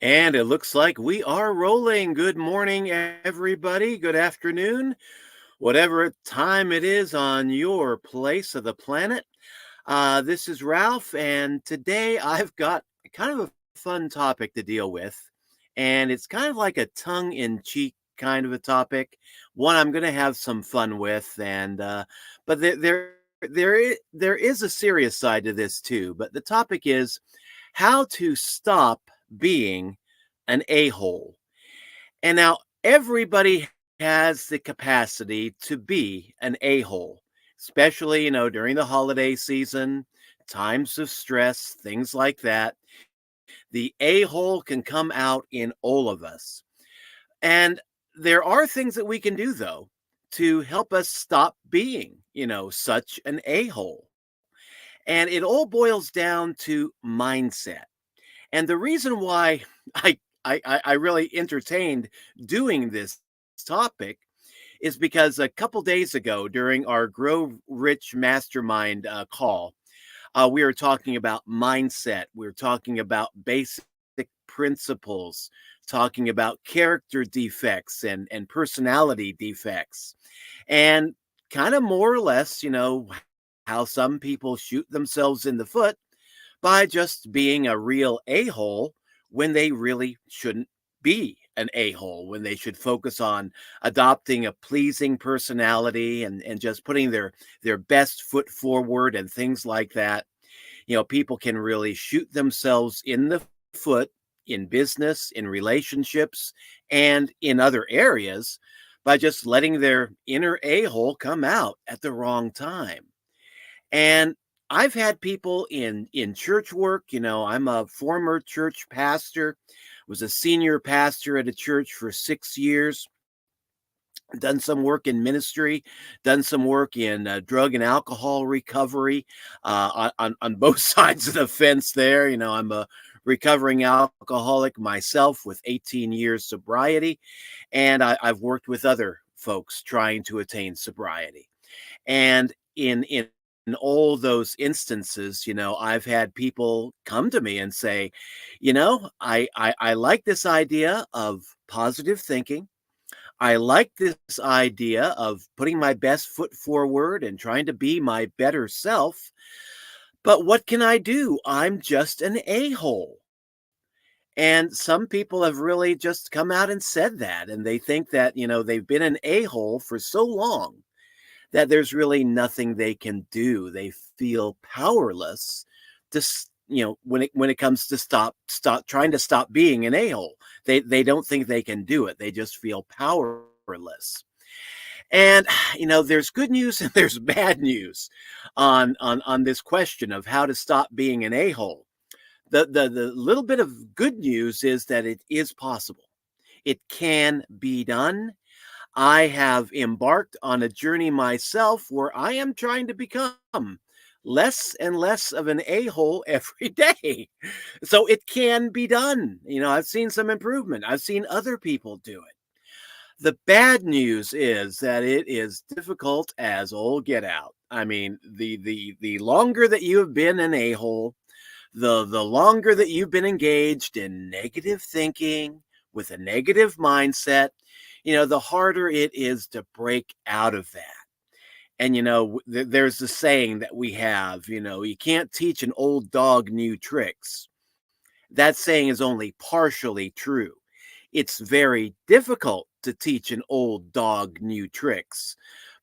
And it looks like we are rolling. Good morning, everybody. Good afternoon, whatever time it is on your place of the planet. This is Ralph, and today I've got kind of a fun topic to deal with. And it's kind of like a tongue in cheek kind of a topic, one I'm going to have some fun with. But there is a serious side to this too. But the topic is how to stop being an a-hole. And now everybody has the capacity to be an a-hole, especially, during the holiday season, times of stress, things like that. The a-hole can come out in all of us. And there are things that we can do, though, to help us stop being, such an a-hole. And it all boils down to mindset. And the reason why I really entertained doing this topic is because a couple days ago during our Grow Rich Mastermind call, we were talking about mindset. We were talking about basic principles, talking about character defects and personality defects, and kind of more or less, how some people shoot themselves in the foot by just being a real a-hole when they really shouldn't be an a-hole, when they should focus on adopting a pleasing personality and just putting their best foot forward and things like that. People can really shoot themselves in the foot in business, in relationships, and in other areas by just letting their inner a-hole come out at the wrong time. And I've had people in church work. I'm a former church pastor, was a senior pastor at a church for 6 years, done some work in ministry, done some work in drug and alcohol recovery, on both sides of the fence there. I'm a recovering alcoholic myself with 18 years sobriety, and I've worked with other folks trying to attain sobriety. And in all those instances, I've had people come to me and say, I like this idea of positive thinking. I like this idea of putting my best foot forward and trying to be my better self. But what can I do? I'm just an a-hole. And some people have really just come out and said that. And they think that, they've been an a-hole for so long that there's really nothing they can do. They feel powerless when it comes to stop trying to stop being an a-hole. They don't think they can do it. They just feel powerless. And there's good news and there's bad news on this question of how to stop being an a-hole. The little bit of good news is that it is possible. It can be done. I have embarked on a journey myself where I am trying to become less and less of an a-hole every day. So it can be done. I've seen some improvement. I've seen other people do it. The bad news is that it is difficult as all get out. I mean, the longer that you have been an a-hole, the longer that you've been engaged in negative thinking with a negative mindset, the harder it is to break out of that. And, there's the saying that we have, you can't teach an old dog new tricks. That saying is only partially true. It's very difficult to teach an old dog new tricks.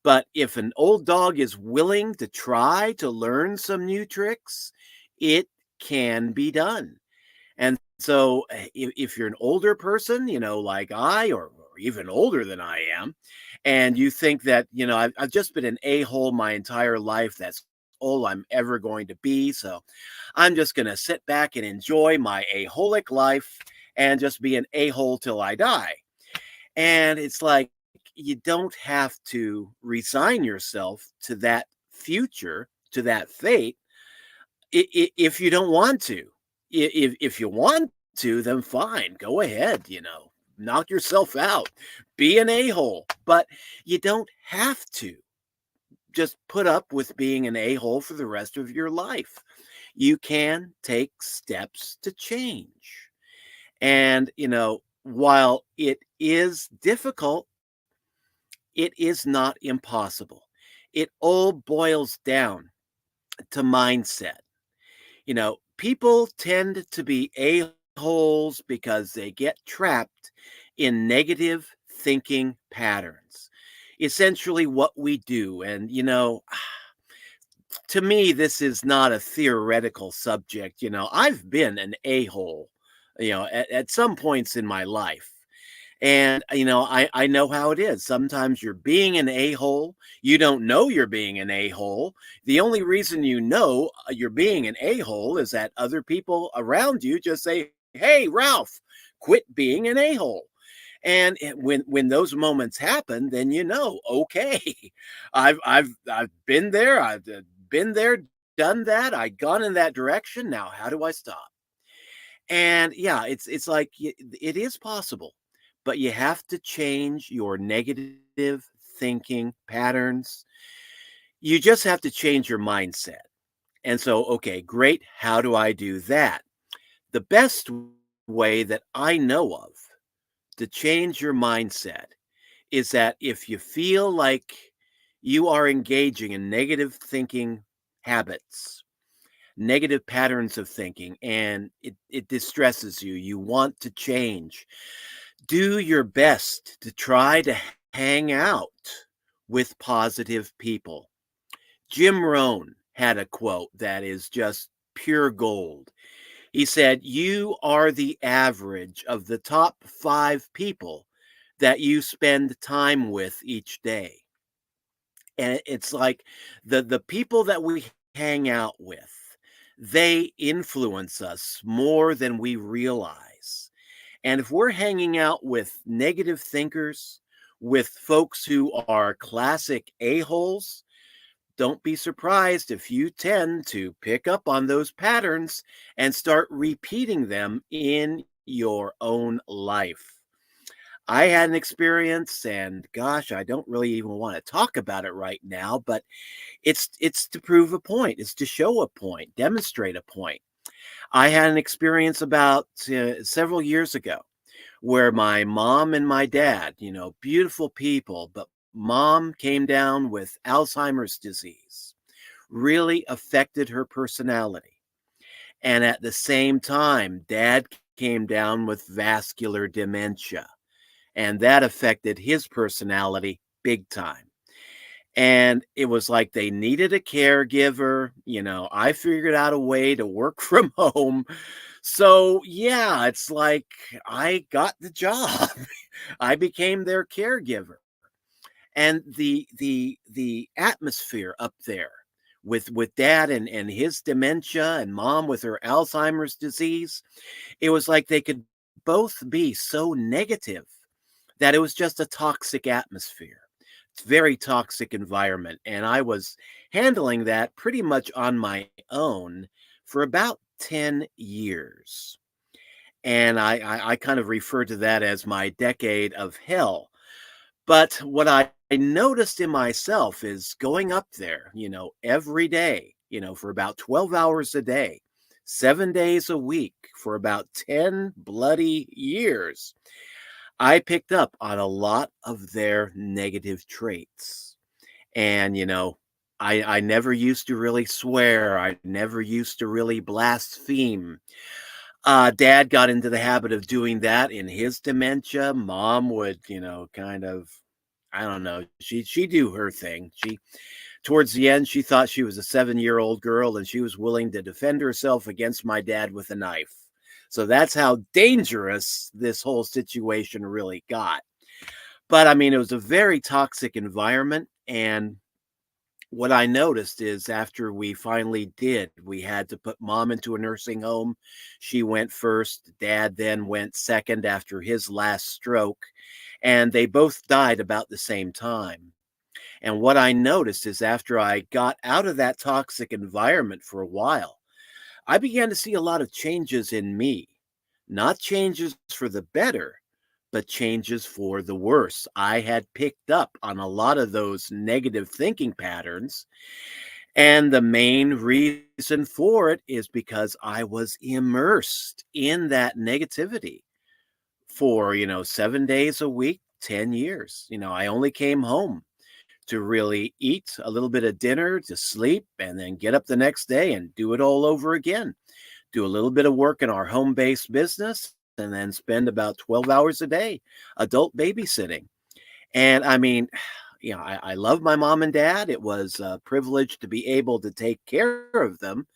But if an old dog is willing to try to learn some new tricks, it can be done. And so if you're an older person, like or even older than I am, and you think that, I've just been an a-hole my entire life, that's all I'm ever going to be. So I'm just going to sit back and enjoy my a-holic life and just be an a-hole till I die. And it's like, you don't have to resign yourself to that future, to that fate, if you don't want to. If you want to, then fine, go ahead, knock yourself out, be an a-hole, but you don't have to just put up with being an a-hole for the rest of your life. You can take steps to change. And, while it is difficult, it is not impossible. It all boils down to mindset. People tend to be a-holes because they get trapped in negative thinking patterns. Essentially, what we do. And, to me, this is not a theoretical subject. I've been an a-hole, at some points in my life. And, I know how it is. Sometimes you're being an a-hole. You don't know you're being an a-hole. The only reason you know you're being an a-hole is that other people around you just say, "Hey, Ralph, quit being an a-hole." And when those moments happen, then okay, I've been there. I've been there, done that. I've gone in that direction. Now, how do I stop? And yeah, it's like it is possible, but you have to change your negative thinking patterns. You just have to change your mindset. And so, okay, great. How do I do that? The best way that I know of to change your mindset is that if you feel like you are engaging in negative thinking habits, negative patterns of thinking, and it distresses you, you want to change, do your best to try to hang out with positive people. Jim Rohn had a quote that is just pure gold. He said, "You are the average of the top 5 people that you spend time with each day." And it's like the people that we hang out with, they influence us more than we realize. And if we're hanging out with negative thinkers, with folks who are classic a-holes, don't be surprised if you tend to pick up on those patterns and start repeating them in your own life. I had an experience, and gosh, I don't really even want to talk about it right now, but it's to prove a point, it's to show a point, demonstrate a point. I had an experience about several years ago where my mom and my dad, beautiful people, but mom came down with Alzheimer's disease, really affected her personality. And at the same time, dad came down with vascular dementia, and that affected his personality big time. And it was like they needed a caregiver. I figured out a way to work from home. So, yeah, it's like I got the job. I became their caregiver. And the atmosphere up there with dad and his dementia and mom with her Alzheimer's disease, it was like they could both be so negative that it was just a toxic atmosphere. It's very toxic environment, and I was handling that pretty much on my own for about 10 years. And I kind of refer to that as my decade of hell. But what I noticed in myself is going up there, every day, for about 12 hours a day, 7 days a week for about 10 bloody years. I picked up on a lot of their negative traits. And, I never used to really swear. I never used to really blaspheme. Dad got into the habit of doing that in his dementia. Mom would, kind of, I don't know. She do her thing. She Towards the end, she thought she was a 7-year-old girl and she was willing to defend herself against my dad with a knife. So that's how dangerous this whole situation really got. But I mean, it was a very toxic environment. And what I noticed is after we finally did, we had to put mom into a nursing home. She went first. Dad then went second after his last stroke. And they both died about the same time. And what I noticed is after I got out of that toxic environment for a while, I began to see a lot of changes in me. Not changes for the better, but changes for the worse. I had picked up on a lot of those negative thinking patterns. And the main reason for it is because I was immersed in that negativity. for, 7 days a week, 10 years. I only came home to really eat a little bit of dinner, to sleep, and then get up the next day and do it all over again. Do a little bit of work in our home-based business and then spend about 12 hours a day adult babysitting. And I mean, I love my mom and dad. It was a privilege to be able to take care of them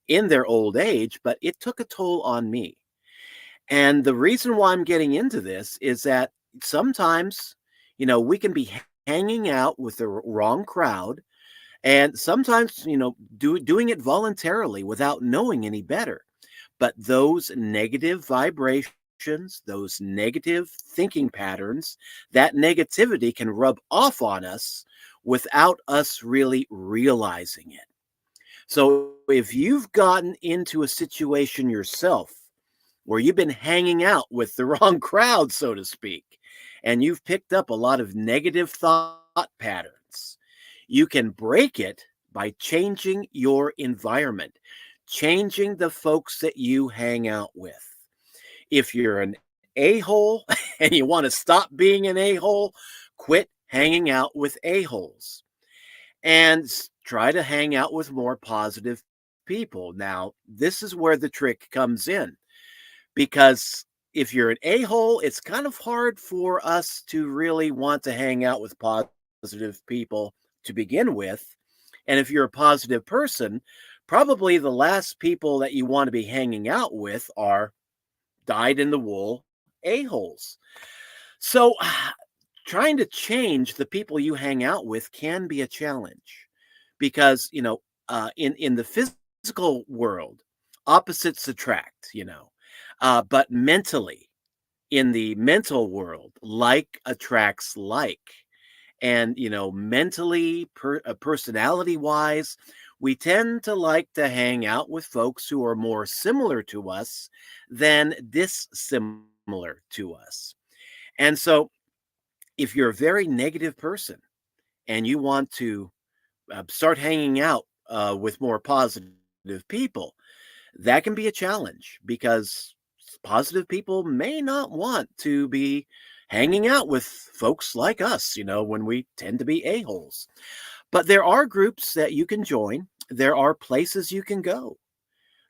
in their old age, but it took a toll on me. And the reason why I'm getting into this is that sometimes, we can be hanging out with the wrong crowd, and sometimes, doing it voluntarily without knowing any better. But those negative vibrations, those negative thinking patterns, that negativity can rub off on us without us really realizing it. So if you've gotten into a situation yourself where you've been hanging out with the wrong crowd, so to speak, and you've picked up a lot of negative thought patterns, you can break it by changing your environment, changing the folks that you hang out with. If you're an a-hole and you want to stop being an a-hole, quit hanging out with a-holes and try to hang out with more positive people. Now, this is where the trick comes in, because if you're an a-hole, it's kind of hard for us to really want to hang out with positive people to begin with. And if you're a positive person, probably the last people that you want to be hanging out with are dyed in the wool a-holes. So, trying to change the people you hang out with can be a challenge because, in the physical world, opposites attract, but mentally, in the mental world, like attracts like. And, mentally, personality wise, we tend to like to hang out with folks who are more similar to us than dissimilar to us. And so, if you're a very negative person and you want to start hanging out with more positive people, that can be a challenge because positive people may not want to be hanging out with folks like us, when we tend to be a-holes. But there are groups that you can join, there are places you can go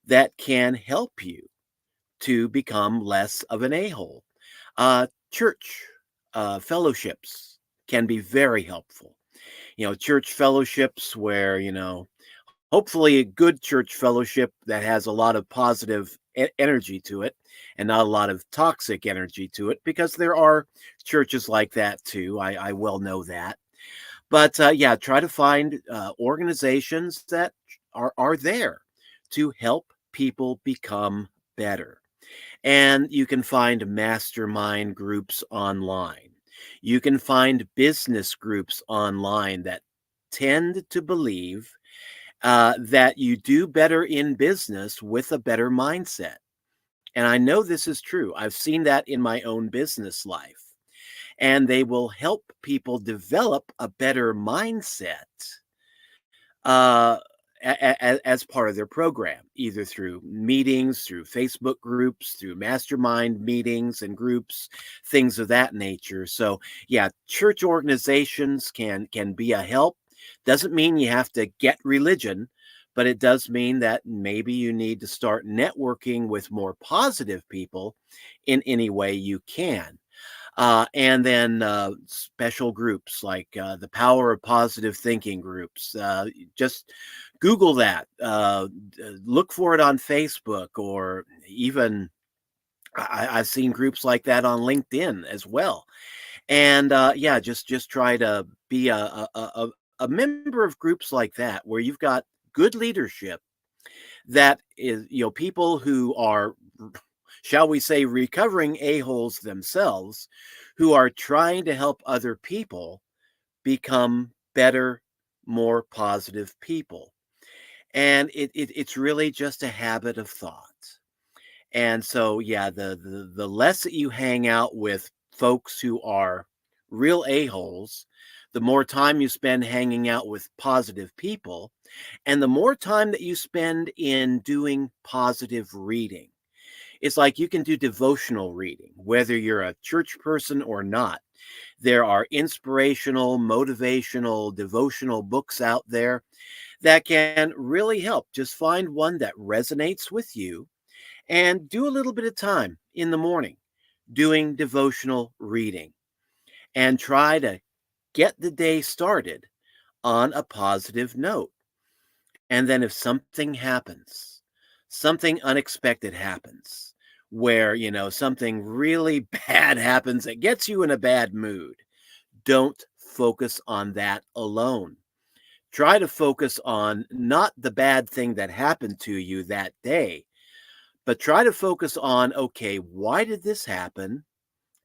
that can help you to become less of an a-hole. Church fellowships can be very helpful. Church fellowships where, hopefully a good church fellowship that has a lot of positive energy to it and not a lot of toxic energy to it, because there are churches like that too. I well know that. But yeah, try to find organizations that are there to help people become better. And you can find mastermind groups online. You can find business groups online that tend to believe that you do better in business with a better mindset. And I know this is true. I've seen that in my own business life. And they will help people develop a better mindset uh, as part of their program, either through meetings, through Facebook groups, through mastermind meetings and groups, things of that nature. So, yeah, church organizations can be a help. Doesn't mean you have to get religion, but it does mean that maybe you need to start networking with more positive people in any way you can. And then special groups like the Power of Positive Thinking groups. Just Google that. Look for it on Facebook, or even I've seen groups like that on LinkedIn as well. And yeah, just try to be a member of groups like that where you've got good leadership, that is, people who are, shall we say, recovering a-holes themselves, who are trying to help other people become better, more positive people. And it's really just a habit of thought. And so, yeah, the less that you hang out with folks who are real a-holes, the more time you spend hanging out with positive people, and the more time that you spend in doing positive reading. It's like you can do devotional reading, whether you're a church person or not. There are inspirational, motivational, devotional books out there that can really help. Just find one that resonates with you and do a little bit of time in the morning doing devotional reading and try to get the day started on a positive note. And then if something happens, something unexpected happens, where, something really bad happens that gets you in a bad mood, don't focus on that alone. Try to focus on not the bad thing that happened to you that day, but try to focus on, okay, why did this happen?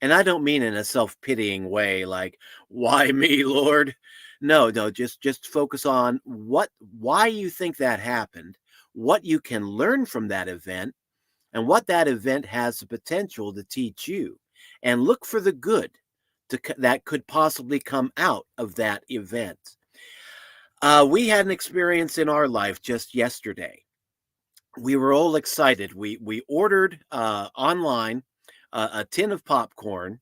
And I don't mean in a self-pitying way, like, why me, Lord? No, no, just focus on why you think that happened, what you can learn from that event, and what that event has the potential to teach you. And look for the good that could possibly come out of that event. We had an experience in our life just yesterday. We were all excited. We ordered online a tin of popcorn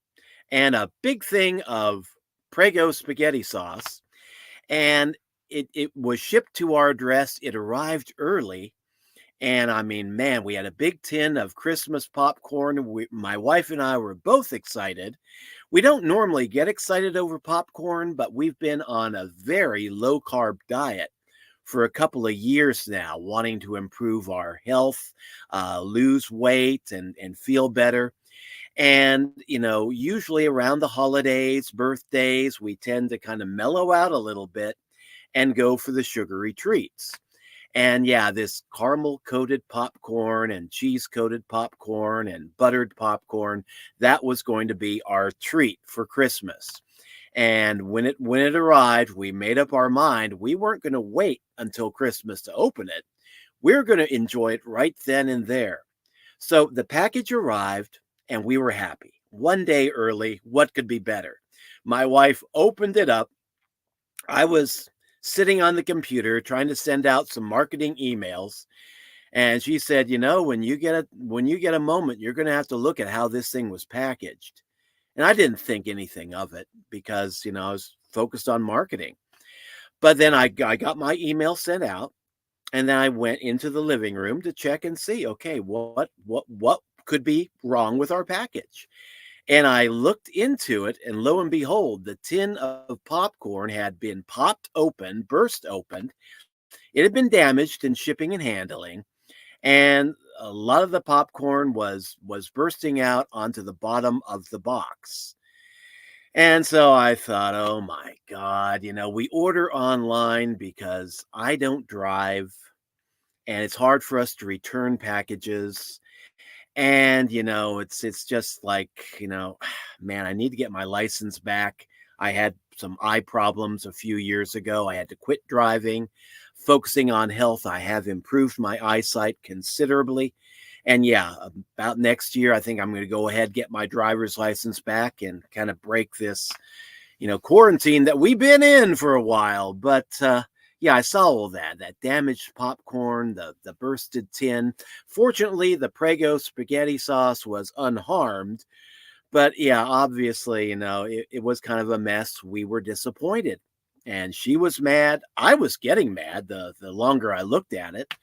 and a big thing of Prego spaghetti sauce, and it was shipped to our address. It arrived early, and I mean, man, we had a big tin of Christmas popcorn. My wife and I were both excited. We don't normally get excited over popcorn, but we've been on a very low carb diet for a couple of years now, wanting to improve our health, lose weight, and feel better. And, usually around the holidays, birthdays, we tend to kind of mellow out a little bit and go for the sugary treats. And yeah, this caramel coated popcorn and cheese coated popcorn and buttered popcorn, that was going to be our treat for Christmas. And when it arrived, we made up our mind we weren't going to wait until Christmas to open it. We were going to enjoy it right then and there. So the package arrived and we were happy. One day early, what could be better? My wife opened it up. I was sitting on the computer trying to send out some marketing emails, and she said, when you get a moment, you're going to have to look at how this thing was packaged. And I didn't think anything of it because, I was focused on marketing. But then I got my email sent out, and then I went into the living room to check and see, okay, what could be wrong with our package? And I looked into it, and lo and behold, the tin of popcorn had been popped open, burst open. It had been damaged in shipping and handling, and a lot of the popcorn was bursting out onto the bottom of the box. And so I thought, oh my God, we order online because I don't drive and it's hard for us to return packages. And, it's just like, man, I need to get my license back. I had some eye problems a few years ago. I had to quit driving, focusing on health. I have improved my eyesight considerably. And yeah, about next year, I think I'm going to go ahead, get my driver's license back and kind of break this, quarantine that we've been in for a while. But yeah, I saw all that damaged popcorn, the bursted tin. Fortunately, the Prego spaghetti sauce was unharmed. But yeah, obviously, it was kind of a mess. We were disappointed. And she was mad. I was getting mad the longer I looked at it.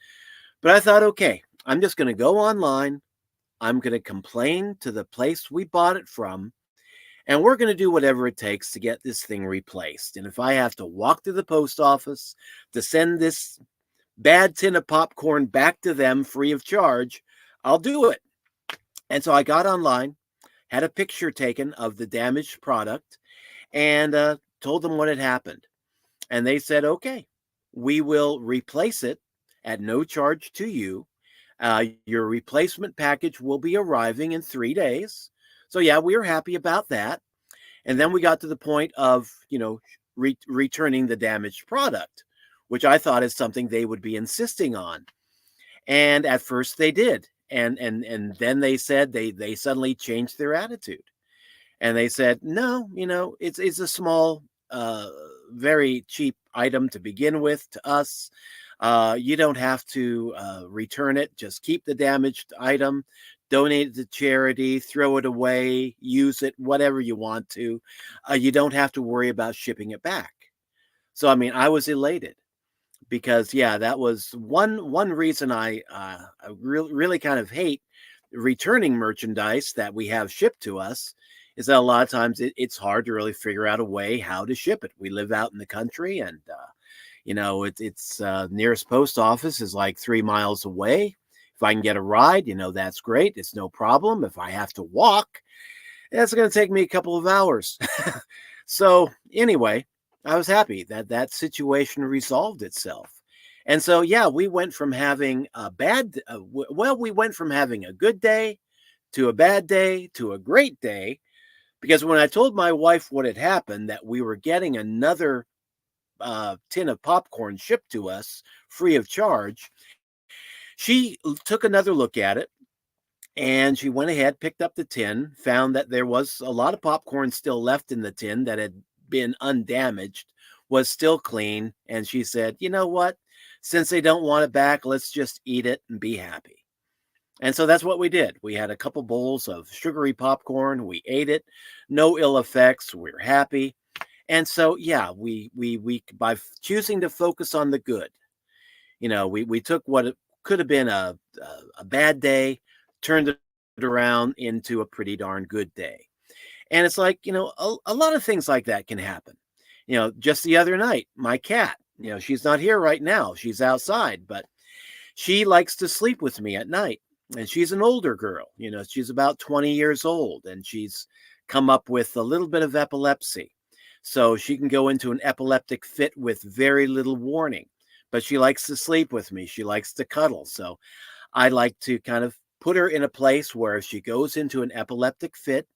But I thought, okay, I'm just going to go online. I'm going to complain to the place we bought it from. And we're going to do whatever it takes to get this thing replaced. And if I have to walk to the post office to send this bad tin of popcorn back to them free of charge, I'll do it. And so I got online, had a picture taken of the damaged product, and told them what had happened. And they said, okay, we will replace it at no charge to you. Your replacement package will be arriving in 3 days. So yeah, we were happy about that. And then we got to the point of, returning the damaged product, which I thought is something they would be insisting on. And at first they did. And then they said they suddenly changed their attitude. And they said, no, it's a small, very cheap item to begin with to us. You don't have to return it. Just keep the damaged item. donate it to charity, throw it away, use it, whatever you want to. You don't have to worry about shipping it back. So, I mean, I was elated because, yeah, that was one reason I really kind of hate returning merchandise that we have shipped to us is that a lot of times it's hard to really figure out a way how to ship it. We live out in the country, and it's nearest post office is like 3 miles away. If I can get a ride, that's great. It's no problem. If I have to walk, that's going to take me a couple of hours. So anyway, I was happy that that situation resolved itself. And so, yeah, we went from having a we went from having a good day to a bad day to a great day, because when I told my wife what had happened, that we were getting another tin of popcorn shipped to us free of charge, she took another look at it, and she went ahead, picked up the tin, found that there was a lot of popcorn still left in the tin that had been undamaged, was still clean. And she said, "You know what? Since they don't want it back, let's just eat it and be happy." And so that's what we did. We had a couple bowls of sugary popcorn. We ate it. No ill effects. We're happy. And so, yeah, we by choosing to focus on the good, we took what it could have been a bad day, turned it around into a pretty darn good day. And it's like, a lot of things like that can happen. Just the other night, my cat, she's not here right now. She's outside, but she likes to sleep with me at night. And she's an older girl, she's about 20 years old, and she's come up with a little bit of epilepsy. So she can go into an epileptic fit with very little warning, but she likes to sleep with me. She likes to cuddle. So I like to kind of put her in a place where if she goes into an epileptic fit,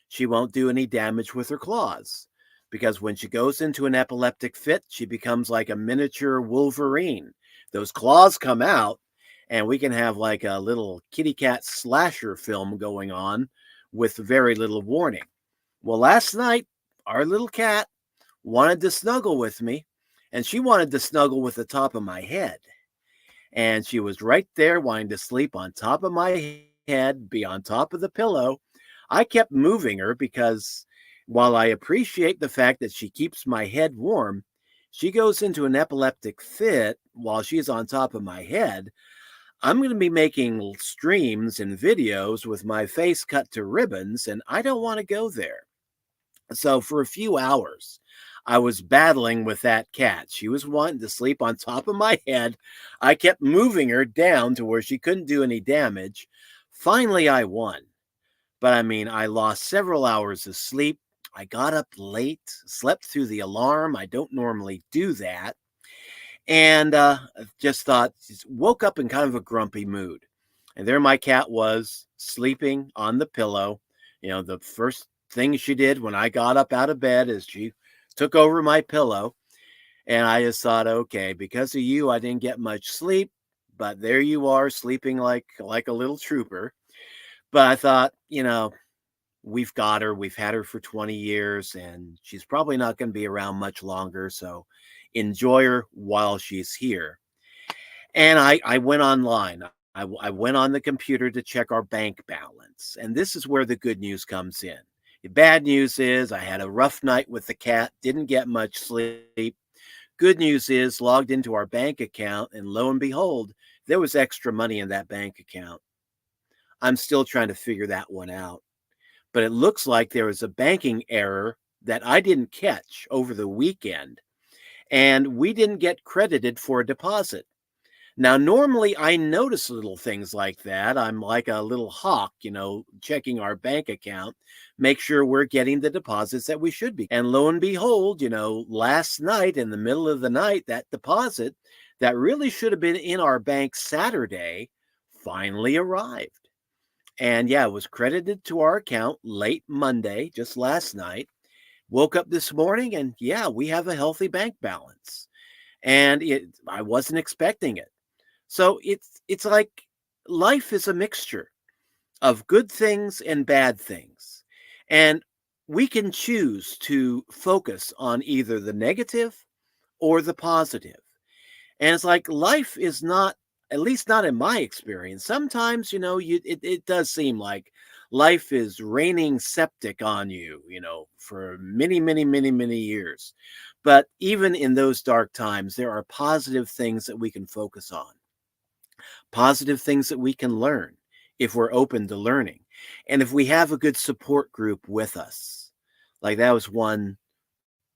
she won't do any damage with her claws. Because when she goes into an epileptic fit, she becomes like a miniature Wolverine. Those claws come out, and we can have like a little kitty cat slasher film going on with very little warning. Well, last night, our little cat wanted to snuggle with me, and she wanted to snuggle with the top of my head. And she was right there wanting to sleep on top of my head, be on top of the pillow. I kept moving her because while I appreciate the fact that she keeps my head warm, she goes into an epileptic fit while she's on top of my head. I'm going to be making streams and videos with my face cut to ribbons, and I don't want to go there. So for a few hours, I was battling with that cat. She was wanting to sleep on top of my head. I kept moving her down to where she couldn't do any damage. Finally, I won. But I mean, I lost several hours of sleep. I got up late, slept through the alarm. I don't normally do that. And just thought, just woke up in kind of a grumpy mood. And there my cat was sleeping on the pillow. The first thing she did when I got up out of bed is she took over my pillow. And I just thought, okay, because of you, I didn't get much sleep, but there you are sleeping like a little trooper. But I thought, we've got her. We've had her for 20 years, and she's probably not going to be around much longer. So enjoy her while she's here. And I went online. I went on the computer to check our bank balance. And this is where the good news comes in. The bad news is I had a rough night with the cat, didn't get much sleep. Good news is logged into our bank account, and lo and behold, there was extra money in that bank account. I'm still trying to figure that one out. But it looks like there was a banking error that I didn't catch over the weekend, and we didn't get credited for a deposit. Now, normally I notice little things like that. I'm like a little hawk, checking our bank account, make sure we're getting the deposits that we should be. And lo and behold, last night in the middle of the night, that deposit that really should have been in our bank Saturday finally arrived. And yeah, it was credited to our account late Monday, just last night. Woke up this morning, and yeah, we have a healthy bank balance. And I wasn't expecting it. So it's like life is a mixture of good things and bad things. And we can choose to focus on either the negative or the positive. And it's like life is not at least not in my experience. Sometimes, it does seem like life is raining septic on you, for many, many, many, many years. But even in those dark times, there are positive things that we can focus on, positive things that we can learn if we're open to learning. And if we have a good support group with us, like that was one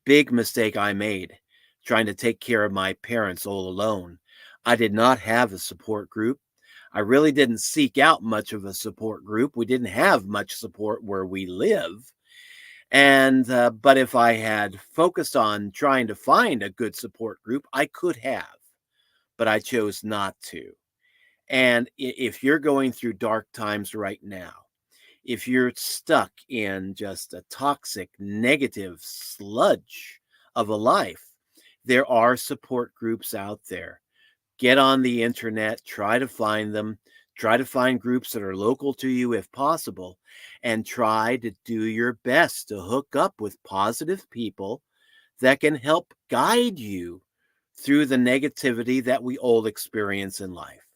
big mistake I made trying to take care of my parents all alone. I did not have a support group. I really didn't seek out much of a support group. We didn't have much support where we live. And, but if I had focused on trying to find a good support group, I could have, but I chose not to. And if you're going through dark times right now, if you're stuck in just a toxic, negative sludge of a life, there are support groups out there. Get on the internet, try to find them, try to find groups that are local to you if possible, and try to do your best to hook up with positive people that can help guide you through the negativity that we all experience in life.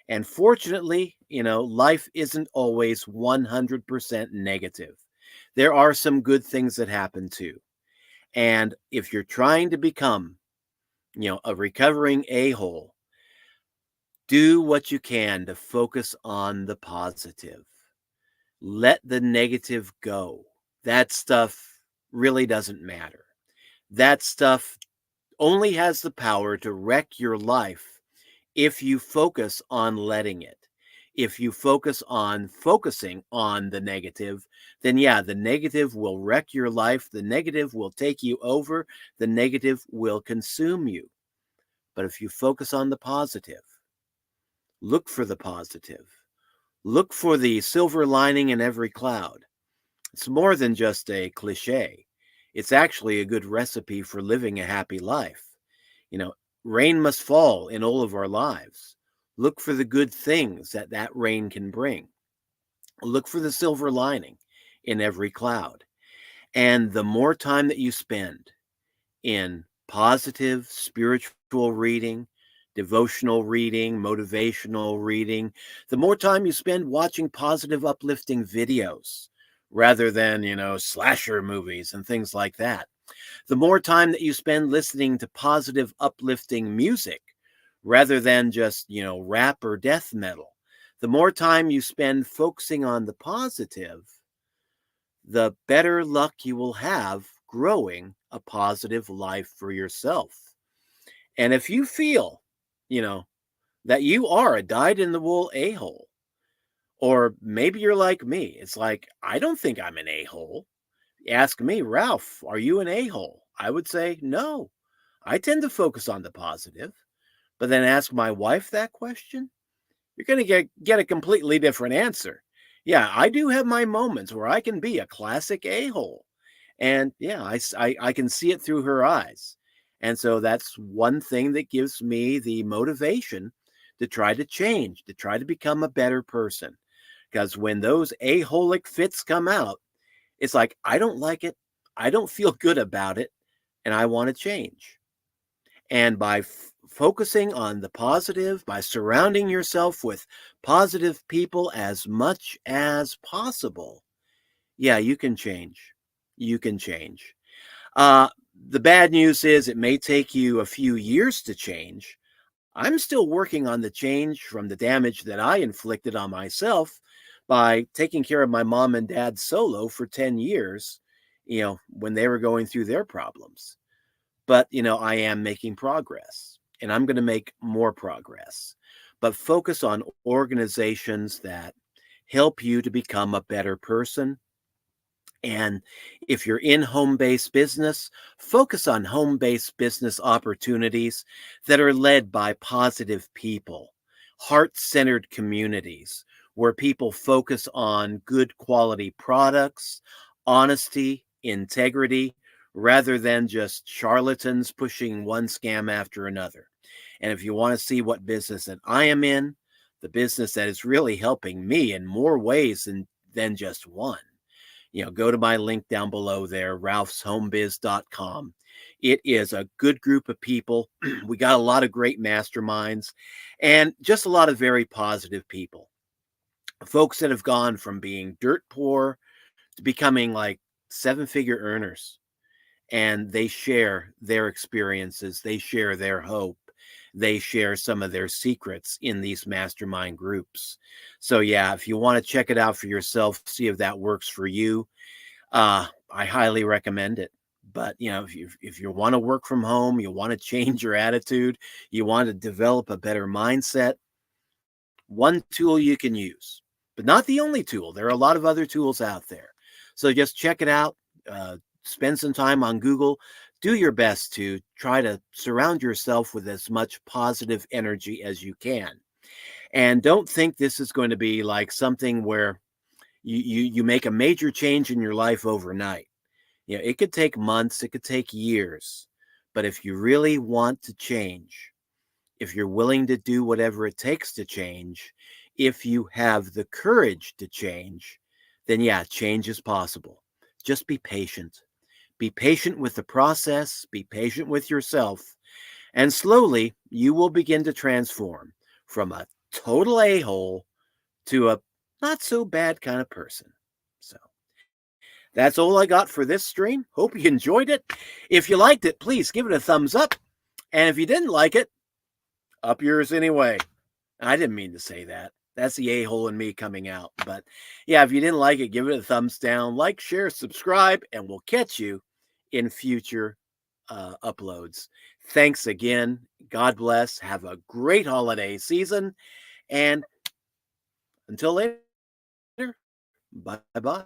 And fortunately, life isn't always 100% negative. There are some good things that happen too. And if you're trying to become, a recovering a-hole, do what you can to focus on the positive. Let the negative go. That stuff really doesn't matter. That stuff only has the power to wreck your life if you focus on letting it. If you focus on focusing on the negative, then yeah, the negative will wreck your life. The negative will take you over. The negative will consume you. But if you focus on the positive, look for the positive. Look for the silver lining in every cloud. It's more than just a cliche. It's actually a good recipe for living a happy life. You know, Rain must fall in all of our lives. Look for the good things that rain can bring. Look for the silver lining in every cloud. And the more time that you spend in positive spiritual reading, devotional reading, motivational reading, the more time you spend watching positive, uplifting videos rather than, slasher movies and things like that, the more time that you spend listening to positive, uplifting music rather than just, rap or death metal, the more time you spend focusing on the positive, the better luck you will have growing a positive life for yourself. And if you feel, you know, that you are a dyed in the wool a-hole, or maybe you're like me, it's like, I don't think I'm an a-hole. Ask me, Ralph, are you an a-hole? I would say, no. I tend to focus on the positive. But then ask my wife that question, you're going to get a completely different answer. Yeah, I do have my moments where I can be a classic a-hole. And yeah, I can see it through her eyes. And so that's one thing that gives me the motivation to try to change, to try to become a better person. Because when those a-holic fits come out, it's like, I don't like it. I don't feel good about it. And I want to change. And by focusing on the positive, by surrounding yourself with positive people as much as possible, yeah, you can change. You can change. Uh, the bad news is it may take you a few years to change. I'm still working on the change from the damage that I inflicted on myself by taking care of my mom and dad solo for 10 years, when they were going through their problems. But, I am making progress and I'm going to make more progress. But focus on organizations that help you to become a better person. And if you're in home-based business, focus on home-based business opportunities that are led by positive people, heart-centered communities where people focus on good quality products, honesty, integrity, rather than just charlatans pushing one scam after another. And if you want to see what business that I am in, the business that is really helping me in more ways than just one, go to my link down below there, ralphshomebiz.com. It is a good group of people. We got a lot of great masterminds and just a lot of very positive people. Folks that have gone from being dirt poor to becoming like seven-figure earners, and they share their experiences, they share their hope, they share some of their secrets in these mastermind groups. So yeah, if you want to check it out for yourself, see if that works for you, I highly recommend it. But if you want to work from home, you want to change your attitude, you want to develop a better mindset, one tool you can use, but not the only tool. There are a lot of other tools out there. So just check it out. Spend some time on Google. Do your best to try to surround yourself with as much positive energy as you can. And don't think this is going to be like something where you make a major change in your life overnight. It could take months, it could take years. But if you really want to change, if you're willing to do whatever it takes to change, if you have the courage to change, then yeah, change is possible. Just be patient. Be patient with the process, be patient with yourself, and slowly you will begin to transform from a total a-hole to a not so bad kind of person. So that's all I got for this stream. Hope you enjoyed it. If you liked it, please give it a thumbs up. And if you didn't like it, up yours anyway. I didn't mean to say that. That's the a-hole in me coming out. But yeah, if you didn't like it, give it a thumbs down, like, share, subscribe, and we'll catch you in future uploads. Thanks again. God bless. Have a great holiday season. And until later, bye-bye.